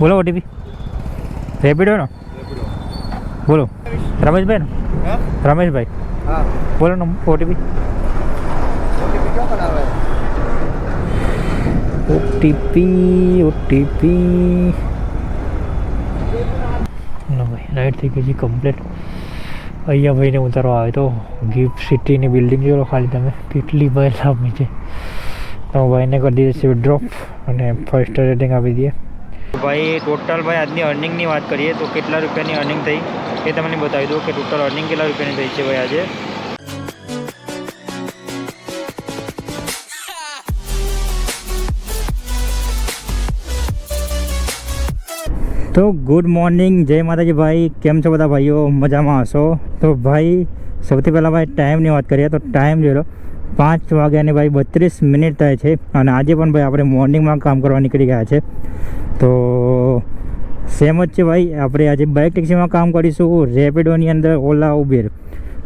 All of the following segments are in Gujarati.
બોલો ઓટીપી રેપિડો નો બોલો રમેશભાઈ ને રમેશભાઈ હા બોલો ને ઓટીપી ઓટીપી નો ભાઈ રાઈડ થઈ ગઈ છે કમ્પ્લીટ. અહીંયા ભાઈને ઉતારવા આવે તો ગિફ્ટ સિટીની બિલ્ડિંગ જોડો ખાલી તમે કેટલી ભાઈ લાંબી છે. તો ભાઈને કરી દીધી છે ડ્રોપ અને ફર્સ્ટ રેટિંગ આપી દઈએ. ભાઈ ટોટલ ભાઈ આજની અર્નિંગની વાત કરીએ તો કેટલા રૂપિયાની અર્નિંગ થઈ એ તમને બતાવી દઉં કે ટોટલ અર્નિંગ કેટલા રૂપિયાની થઈ છે ભાઈ આજે. તો ગુડ મોર્નિંગ, જય માતાજી ભાઈ. કેમ છો બધા ભાઈઓ? મજામાં હશો? તો ભાઈ સૌથી પહેલાં ભાઈ ટાઈમની વાત કરીએ તો ટાઈમ જોઈ લો 5 વાગ્યાની ભાઈ 32 મિનિટ થાય છે. અને આજે પણ ભાઈ આપણે મોર્નિંગમાં કામ કરવા નીકળી ગયા છે. તો સેમ જ છે ભાઈ, આપણે આજે બાઇક ટેક્સીમાં કામ કરીશું રેપિડોની અંદર ઓલા ઉબેર.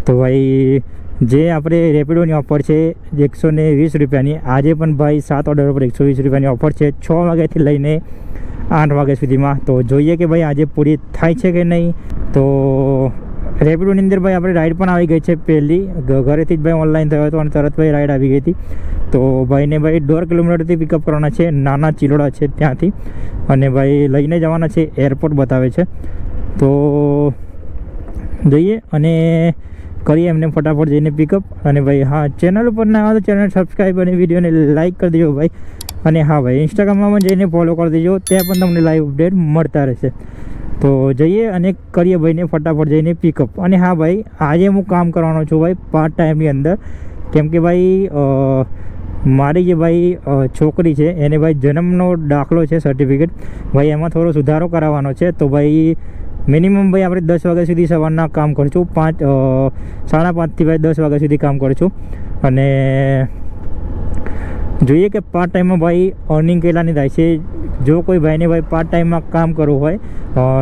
તો ભાઈ જે આપણે રેપિડોની ઓફર છે 120 રૂપિયાની, આજે પણ ભાઈ 7 ઓર્ડર પર 120 રૂપિયાની ઓફર છે 6 વાગ્યાથી લઈને 8 વાગ્યા સુધીમાં. તો જોઈએ કે ભાઈ આજે પૂરી થાય છે કે નહીં. તો રેપિડોની અંદર ભાઈ આપણે રાઈડ પણ આવી ગઈ છે પહેલી, ઘરેથી જ ભાઈ ઓનલાઈન થયો હતો અને તરત ભાઈ રાઈડ આવી ગઈ હતી. તો ભાઈને ભાઈ 1.5 કિલોમીટરથી પિકઅપ કરવાના છે, નાના ચિલોડા છે ત્યાંથી, અને ભાઈ લઈને જવાના છે એરપોર્ટ બતાવે છે. તો જઈએ અને કરીએ એમને ફટાફટ જઈને પિકઅપ. અને ભાઈ હા, ચેનલ ઉપર ના આવે તો ચેનલ સબસ્ક્રાઈબ અને વિડીયોને લાઇક કરી દેજો ભાઈ. અને હા ભાઈ ઇન્સ્ટાગ્રામમાં પણ જઈને ફોલો કરી દેજો, ત્યાં પણ તમને લાઈવ અપડેટ મળતા રહેશે. તો જઈએ અને કરીએ ભાઈને ફટાફટ જઈને પિકઅપ. અને હા ભાઈ આજે હું કામ કરવાનો છું ભાઈ પાર્ટ ટાઈમની અંદર, કેમ કે ભાઈ મારી જે ભાઈ છોકરી છે એને ભાઈ જન્મનો દાખલો છે સર્ટિફિકેટ, ભાઈ એમાં થોડો સુધારો કરાવવાનો છે. તો ભાઈ મિનિમમ ભાઈ આપણે 10 વાગ્યા સુધી સવારના કામ કરીશું, 5:30 થી ભાઈ 10 વાગ્યા સુધી કામ કરીશું. અને જોઈએ કે પાર્ટ ટાઈમમાં ભાઈ અર્નિંગ કેટલાની થાય છે. જો કોઈ ભાઈને ભાઈ પાર્ટ ટાઈમમાં કામ કરવું હોય,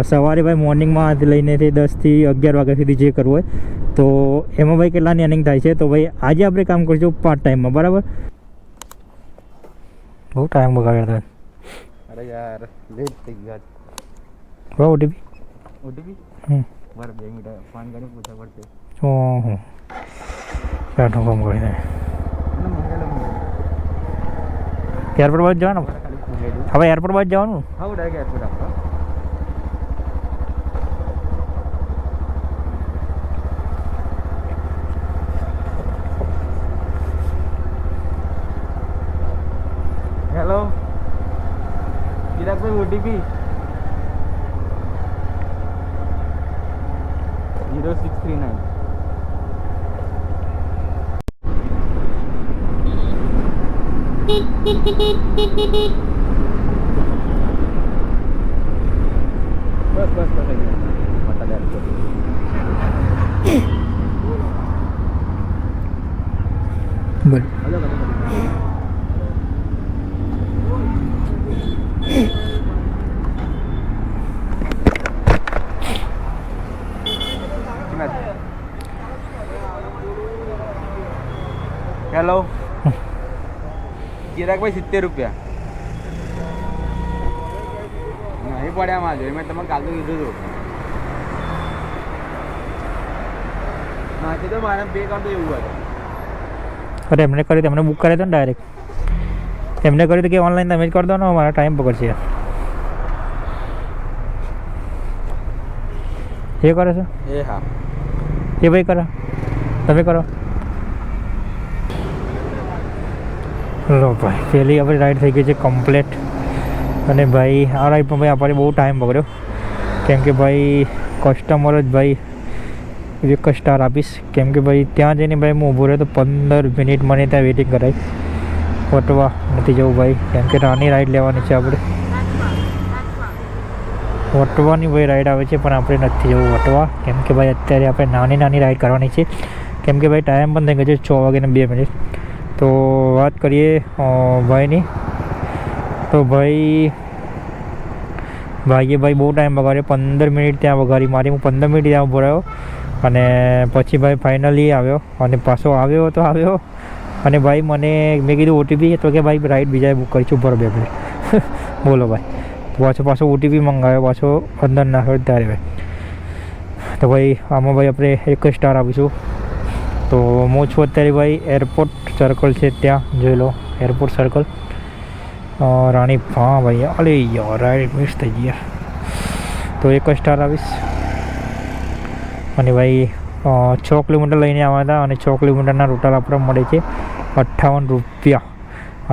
સવારે ભાઈ મોર્નિંગમાં લઈને 10 થી 11 વાગ્યા સુધી જે કરવું હોય, તો એમાં ભાઈ કેટલાની અર્નિંગ થાય છે. તો ભાઈ આજે આપણે કામ કરીશું પાર્ટ ટાઈમમાં, બરાબર. બહુ ટાઈમ બગાડ્યો હતો. અરે યાર લેટ થઈ ગયા. બહુ ઓટીપી મારે 2 મિનિટ ફોન કરીને પૂછવા પડશે. ઓહો કાઢો કામ કરીને એરપોર્ટ બાદ જવાનું. હવે એરપોર્ટ બાદ જવાનું. હા ડાયરેક્ટ એરપોર્ટ આપો. હેલો ચિરાગભાઈ, ઓટીપી 0639. બસ મટા દે બોલ. હેલો ચિરાગભાઈ 70 રૂપિયા નહીં પડ્યા માં જોઈએ, મેં તમને કાલે કીધું હતું. નાખી તો મારે પે કરતો એવું હતું. અરે એમને કરી એમને બુક કરે તો ને ડાયરેક્ટ એમને કર્યું કે ઓનલાઈન તમે જ કરી દો ને, મારા ટાઈમ પકડશે. એ કરે છે એ હા એ ભાઈ કરો, તમે કરો. લો ભાઈ પહેલી આપણી રાઈડ થઈ ગઈ છે કમ્પ્લેટ. અને ભાઈ આ રાઈડમાં ભાઈ આપણે બહુ ટાઈમ બગડ્યો, કેમ કે ભાઈ કસ્ટમર જ ભાઈ એક સ્ટાર આપીશ, કેમ કે ભાઈ ત્યાં જઈને ભાઈ હું ઊભો રહ્યો તો 15 મિનિટ મને ત્યાં વેઇટિંગ કરાવી. વટવા નથી જવું ભાઈ, કેમ કે નાની રાઈડ લેવાની છે આપણે. વટવાની ભાઈ રાઈડ આવે છે પણ આપણે નથી જવું વટવા, કેમ કે ભાઈ અત્યારે આપણે નાની રાઈડ કરવાની છે. કેમ કે ભાઈ ટાઈમ પણ થઈ ગયો છે 6 વાગ્યાને 2 મિનિટ. તો વાત કરીએ ભાઈની. તો ભાઈએ ભાઈ બહુ ટાઈમ બગાડ્યો, 15 મિનિટ ત્યાં વગાડી મારી. હું 15 મિનિટ ત્યાં ઊભો રહ્યો અને પછી ભાઈ ફાઇનલી આવ્યો અને પાછો આવ્યો તો આવ્યો. અને ભાઈ મને મેં કીધું ઓટીપી, તો કે ભાઈ રાઈડ બીજાએ બુક કરીશું, બરાબર 2 મિનિટ. બોલો ભાઈ તો પાછો OTP મંગાવ્યો, પાછો અંદર નાખ્યો ત્યારે ભાઈ. તો ભાઈ આમાં ભાઈ આપણે 1 સ્ટાર આપીશું. તો હું છું અત્યારે ભાઈ એરપોર્ટ સર્કલ છે ત્યાં, જોઈ લો એરપોર્ટ સર્કલ રાણી. હા ભાઈ, અરે યાર રાઈડ મિસ થઈ ગયા. તો 1 સ્ટાર આપીશ. અને ભાઈ 6 કિલોમીટર લઈને આવ્યા હતા અને 6 કિલોમીટરના ટોટલ આપણે મળે છે 58 રૂપિયા.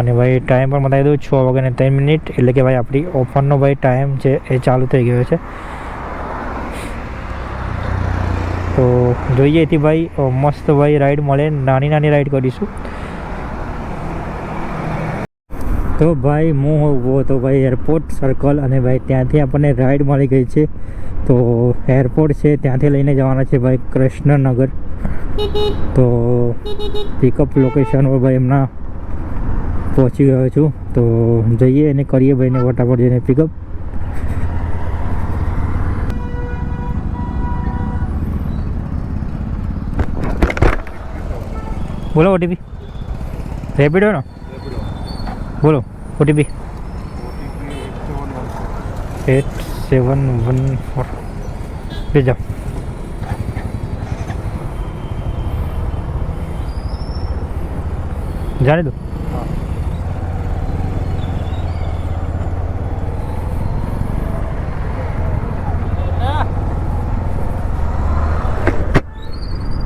અને ભાઈ ટાઈમ પણ બતાવી દઉં 6:03, એટલે કે ભાઈ આપણી ઓફરનો ભાઈ ટાઈમ છે એ ચાલુ થઈ ગયો છે. તો જોઈએ એથી ભાઈ મસ્ત ભાઈ રાઈડ મળે, નાની રાઈડ કરીશું. તો ભાઈ હું ઊભો હતો ભાઈ એરપોર્ટ સર્કલ, અને ભાઈ ત્યાંથી આપણને રાઈડ મળી ગઈ છે. તો એરપોર્ટ છે ત્યાંથી લઈને જવાના છે ભાઈ કૃષ્ણનગર. તો પિકઅપ લોકેશન પર ભાઈ એમના પહોંચી ગયો છું. તો જઈએ અને કરીએ ભાઈને ફટાફટ જઈને પિકઅપ. બોલો OTP રેપિડો ને, બોલો OTP 8714 ले जाओ. जाने दो.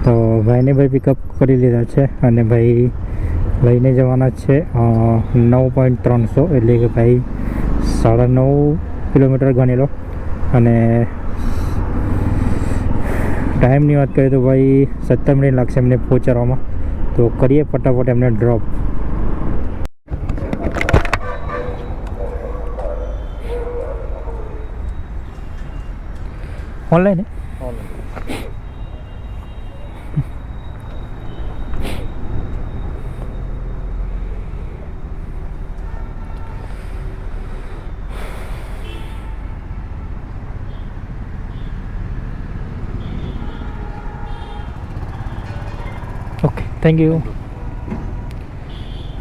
તો ભાઈને ભાઈ પિકઅપ કરી લીધા છે અને ભાઈ લઈને જવાના છે 9.300, એટલે કે ભાઈ 9.5 કિલોમીટર ગણી લો. અને ટાઈમની વાત કરીએ તો ભાઈ 17 મિનિટ લાગશે એમને પહોંચાડવામાં. તો કરીએ ફટાફટ એમને drop. Online okay, thank you.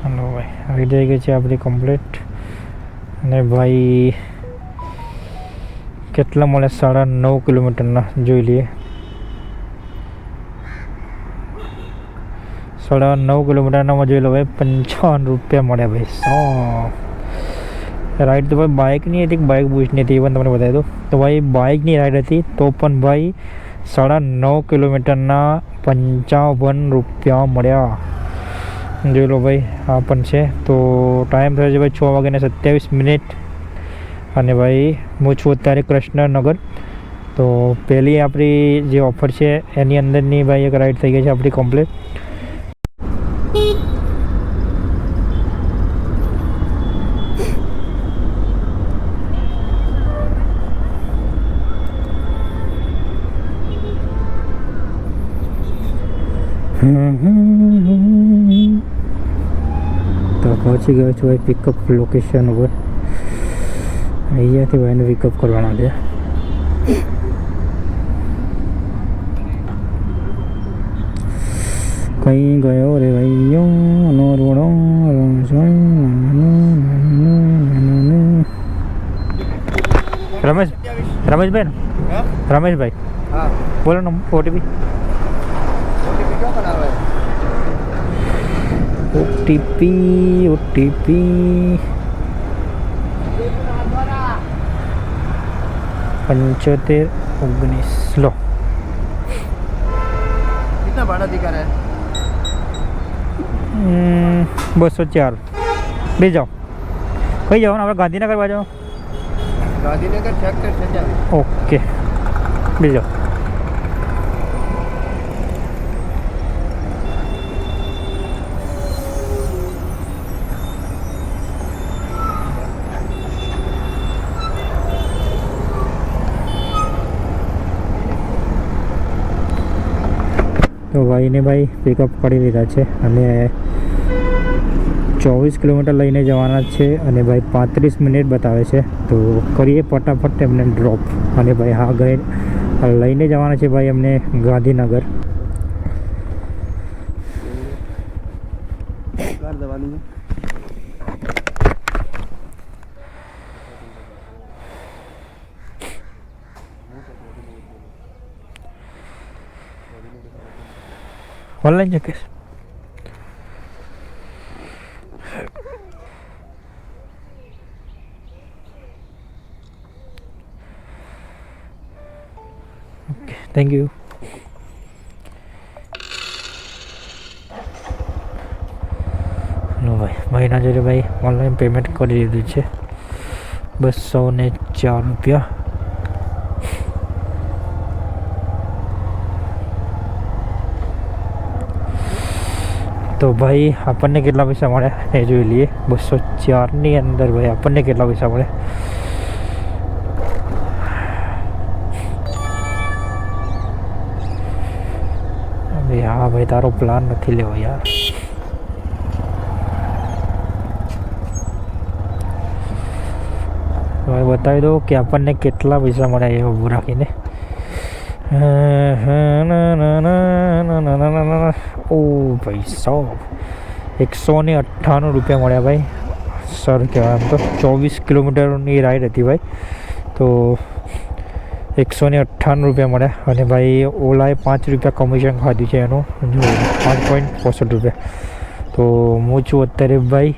Hello ભાઈ, આવી જઈ ગઈ છે આપણી કમ્પ્લીટ. અને ભાઈ કેટલા મળે? 9.5 કિલોમીટરના જોઈ લઈએ. 9.5 કિલોમીટરનામાં જોઈ લો ભાઈ 55 રૂપિયા મળ્યા ભાઈ. રાઈડ તો ભાઈ બાઇકની હતી, બાઇક બુસ્ટની હતી, એ પણ તમને બતાવી દઉં. તો ભાઈ બાઇકની રાઈડ હતી તો પણ ભાઈ 9.5 કિલોમીટરના 55 રૂપિયા મળ્યા. જોઈ લો ભાઈ, આ પણ છે. તો ટાઈમ થયો છે ભાઈ 6:27. અને ભાઈ હું છું અત્યારે કૃષ્ણનગર. તો પહેલી આપણી જે ઓફર છે એની અંદરની ભાઈ એક રાઈડ થઈ ગઈ છે આપણી કમ્પ્લીટ. તો પહોંચી ગયો છું ભાઈ પિકઅપ લોકેશન ઉપર. અહીંયાથી ભાઈને પિકઅપ કરવાના છે. કઈ ગયો રે ભાઈઓ નો રોડો. રમેશભાઈ ને? રમેશભાઈ બોલો ને OTP. OTP 7519 लो. कितना भाड़ा दिखा रहा है? 204. ले जाओ. कहीं जाओ ना, गांधीनगर आ जाओ. गांधीनगर ट्रैक्टर से जाओ. ओके, ले जाओ. તો ભાઈને ભાઈ પિકઅપ કરી લીધા છે અને 24 કિલોમીટર લઈને જવાના છે. અને ભાઈ 35 મિનિટ બતાવે છે. તો કરીએ ફટાફટ એમને ડ્રોપ. અને ભાઈ હા ગઈ લઈને જવાના છે ભાઈ એમને ગાંધીનગર. ઓનલાઈન છે કેસ? Okay, thank you. લો ભાઈ, મહિના જોડે ભાઈ ઓનલાઈન પેમેન્ટ કરી દીધું છે 204 રૂપિયા. તો ભાઈ આપણને કેટલા પૈસા મળ્યા એ જોઈ લઈએ. 204ની અંદર ભાઈ આપણને કેટલા પૈસા મળ્યા. હા ભાઈ, તારો પ્લાન નથી લેવો યાર. ભાઈ બતાવી દો કે આપણને કેટલા પૈસા મળ્યા એ ઊભું રાખીને. ઓ ભાઈ 198 રૂપિયા મળ્યા ભાઈ. સર કહેવાય એમ તો 24 કિલોમીટરની રાઈડ હતી ભાઈ. તો 198 રૂપિયા મળ્યા. અને ભાઈ ઓલાએ 5 રૂપિયા કમિશન ખાધું છે એનું, 5.65 રૂપિયા. તો હું છું અત્યારે ભાઈ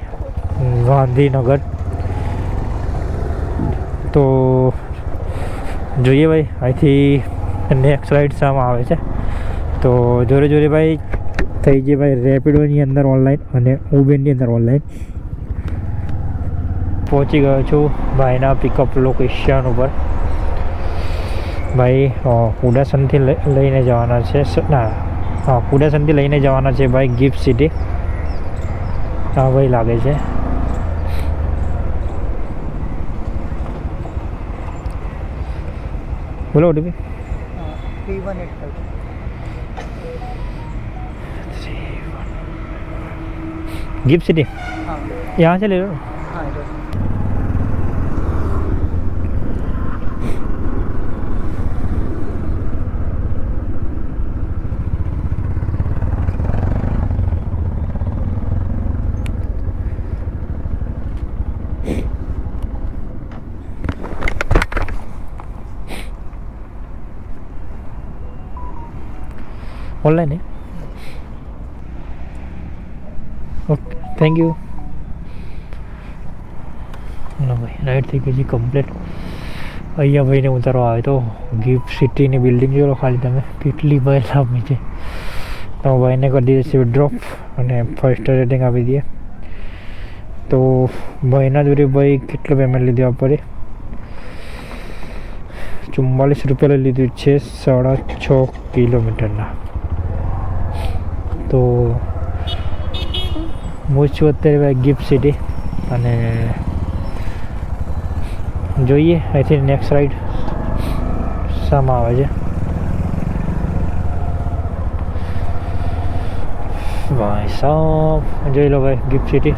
ગાંધીનગર. તો જોઈએ ભાઈ અહીંથી નેક્સ્ટ રાઈડ શામાં આવે છે. તો જોડે જોડે ભાઈ થઈ જાય ભાઈ રેપિડોની અંદર ઓનલાઈન અને ઉબેરની અંદર ઓનલાઈન. પહોંચી ગયો છું ભાઈના પિકઅપ લોકેશન ઉપર. ભાઈ કુડાસનથી લઈને જવાના છે. ના હા, કુડાસનથી લઈને જવાના છે ભાઈ ગિફ્ટ સિટી. હા ભાઈ લાગે છે. बोलो ओटीपी 3185 गिफ्ट सिटी. यहाँ से ले लो. ऑनलाइन है. Okay, thank you. ના ભાઈ, રાઈડ થઈ ગઈ છે કમ્પ્લીટ. અહીંયા ભાઈને ઉતારવા આવે તો ગિફ્ટ સિટીની બિલ્ડિંગ જોડો ખાલી તમે કેટલી ભાઈ લાંબી છે. તો ભાઈને કરી દીધી છે ડ્રોપ અને ફર્સ્ટ રેટિંગ આપી દઈએ. તો ભાઈના જોડે ભાઈ કેટલું પેમેન્ટ લીધું આપણે? 44 રૂપિયા લીધું છે 6.5 કિલોમીટરના. તો હું છું અત્યારે ભાઈ ગિફ્ટ સિટી અને જોઈએ અહીંથી નેક્સ્ટ રાઈડ શામાં આવે છે. ભાઈ સાહેબ જોઈ લો ભાઈ ગિફ્ટ સિટી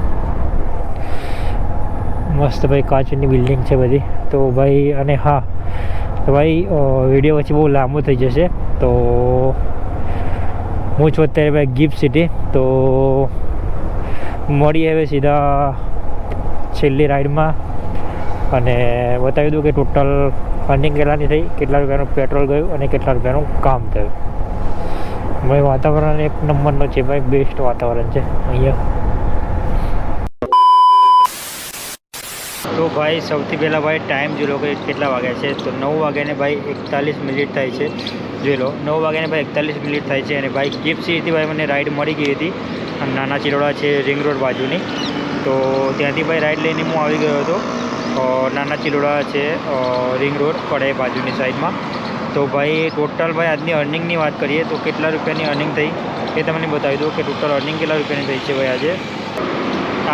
મસ્ત ભાઈ કાચની બિલ્ડિંગ છે બધી. તો ભાઈ અને હા તો ભાઈ વિડીયો પછી બહુ લાંબો થઈ જશે. તો હું છું અત્યારે ભાઈ ગિફ્ટ સિટી. તો મળીએ હવે સીધા છેલ્લી રાઈડમાં અને બતાવી દઉં કે ટોટલ અર્નિંગ કેટલાની થઈ, કેટલા રૂપિયાનું પેટ્રોલ ગયું અને કેટલા રૂપિયાનું કામ થયું. ભાઈ વાતાવરણ એક નંબરનો છે ભાઈ, બેસ્ટ વાતાવરણ છે અહીંયા. તો ભાઈ સૌથી પહેલાં ભાઈ ટાઈમ જોઈ લો કે કેટલા વાગ્યા છે. તો 9 વાગ્યાને ભાઈ 41 મિનિટ થાય છે. જોઈ લો 9 વાગ્યાને ભાઈ 41 મિનિટ થાય છે. અને ભાઈ ગિફ્ટ સિટીથી ભાઈ મને રાઈડ મળી ગઈ હતી. નાના ચિલોડા છે રિંગ રોડ બાજુની. તો ત્યાંથી ભાઈ રાઈડ લઈને હું આવી ગયો હતો. નાના ચિલોડા છે રિંગ રોડ પડે બાજુની સાઈડમાં. તો ભાઈ ટોટલ ભાઈ આજની અર્નિંગની વાત કરીએ તો કેટલા રૂપિયાની અર્નિંગ થઈ એ તમને બતાવી દઉં કે ટોટલ અર્નિંગ કેટલા રૂપિયાની થઈ છે ભાઈ આજે.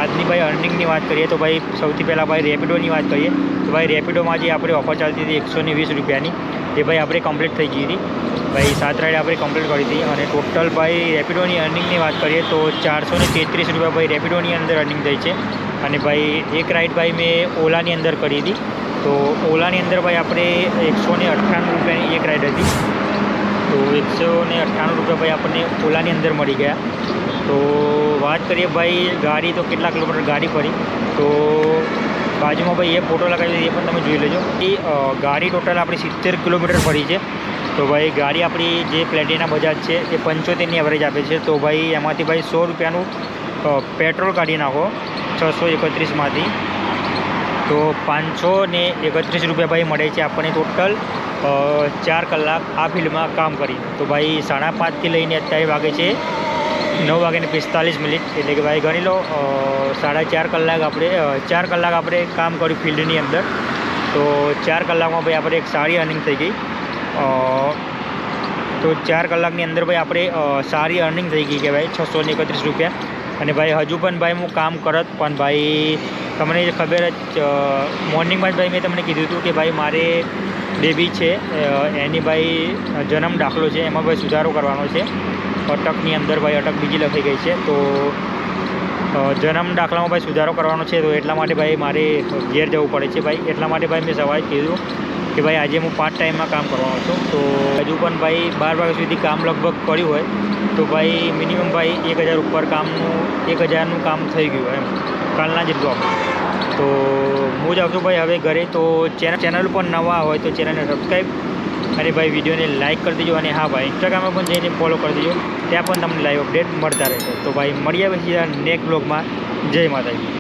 આજની ભાઈ અર્નિંગની વાત કરીએ તો ભાઈ સૌથી પહેલાં ભાઈ રેપિડોની વાત કરીએ તો ભાઈ રેપિડોમાં જે આપણે ઓફર ચાલતી હતી 120 રૂપિયાની એ ભાઈ આપણે કમ્પ્લીટ થઈ ગઈ હતી. ભાઈ 7 રાઈડ આપણે કમ્પ્લીટ કરી હતી. અને ટોટલ ભાઈ રેપિડોની અર્નિંગની વાત કરીએ તો 433 રૂપિયા ભાઈ રેપિડોની અંદર અર્નિંગ થઈ છે. અને ભાઈ એક રાઈડ ભાઈ મેં ઓલાની અંદર કરી હતી. તો ઓલાની અંદર ભાઈ આપણે 198 રૂપિયાની એક રાઈડ હતી. તો 198 રૂપિયા ભાઈ આપણને ઓલાની અંદર મળી ગયા. તો વાત કરીએ ભાઈ ગાડી તો કેટલા કિલોમીટર ગાડી ફરી તો બાજુમાં ભાઈ એ ફોટો લગાવી એ પણ તમે જોઈ લેજો. એ ગાડી ટોટલ આપણી 70 કિલોમીટર ફરી છે. તો ભાઈ ગાડી આપણી જે પ્લેટિના બજાજ છે એ 75ની એવરેજ આપે છે. તો ભાઈ એમાંથી ભાઈ 100 રૂપિયાનું પેટ્રોલ કાઢી નાખો 631માંથી, તો 531 રૂપિયા ભાઈ મળે છે આપણને ટોટલ 4 કલાક આ ફિલ્ડમાં કામ કરી. તો ભાઈ 5:30થી લઈને અત્યારે વાગે છે 9:45, એટલે કે ભાઈ ગણી લો 4.5 કલાક આપણે 4 કલાક આપણે કામ કર્યું ફિલ્ડની અંદર. તો 4 કલાકમાં ભાઈ આપણે એક સારી અર્નિંગ થઈ ગઈ. તો 4 કલાકની અંદર ભાઈ આપણે સારી અર્નિંગ થઈ ગઈ કે ભાઈ 631 રૂપિયા. અને ભાઈ હજુ પણ ભાઈ હું કામ કરત, પણ ભાઈ તમને ખબર જ મોર્નિંગમાં જ ભાઈ મેં તમને કીધું હતું કે ભાઈ મારે બેબી છે એની ભાઈ જન્મ દાખલો છે, એમાં ભાઈ સુધારો કરવાનો છે. અટકની અંદર ભાઈ અટક બીજી લખાઈ ગઈ છે, તો જન્મ દાખલામાં ભાઈ સુધારો કરવાનો છે. તો એટલા માટે ભાઈ મારે ઘેર જવું પડે છે ભાઈ. એટલા માટે ભાઈ મેં સવારે કીધું કે ભાઈ આજે હું પાર્ટ ટાઈમમાં કામ કરવાનો છું. તો હજુ પણ ભાઈ 12 વાગ્યા સુધી કામ લગભગ કર્યું હોય તો ભાઈ મિનિમમ ભાઈ 1000 ઉપર કામનું 1000નું કામ થઈ ગયું એમ કાલના જેટલું આપણે. તો હું જ આવતું ભાઈ હવે ઘરે. તો ચેનલ પર નવા હોય તો ચેનલને સબસ્ક્રાઈબ અને ભાઈ વિડીયોને લાઇક કરી દેજો. અને હા ભાઈ ઇન્સ્ટાગ્રામમાં પણ જઈને ફોલો કરી દેજો, ત્યાં પણ તમને લાઈવ અપડેટ મળતા રહેશે. તો ભાઈ મળીએ પછી નેક્સ્ટ બ્લોગમાં. જય માતાજી.